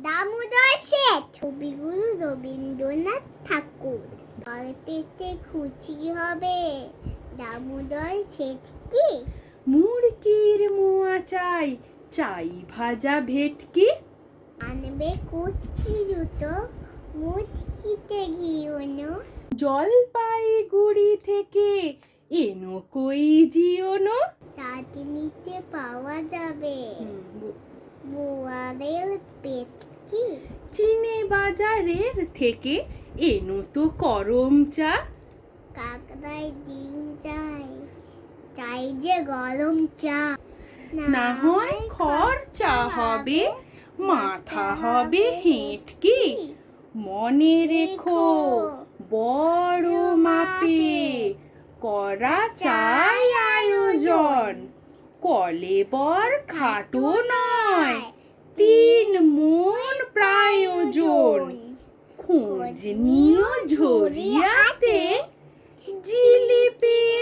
দামোদর শেঠ। কবিগুরু রবীন্দ্রনাথ ঠাকুর। পেটে খুচি হবে দামোদর শেঠ কি? মুরগির মোয়া চাই, চাই ভাজা ভেটকি। আনবে কুচকি জুতো, মুচকিতে ঘিওনো। জলপাইগুড়ি থেকে এনো কই জিওনো। চাটনিতে পাওয়া যাবে বোয়ালের পেটকি। চিনে বাজারের থেকে এনো তো করম চা। কাকড়ায় ডিম চাই, চাই যে গরম চা। না হয় খরচা হবে, মাথা হবে হেঁটকি। মনে রেখো বড় মাপে করা চাই আয়োজন। কলেবর খাটো নয়, 3 মণ প্রায়োজন। খোঁজ নিও ঝরিয়াতে জিলিপির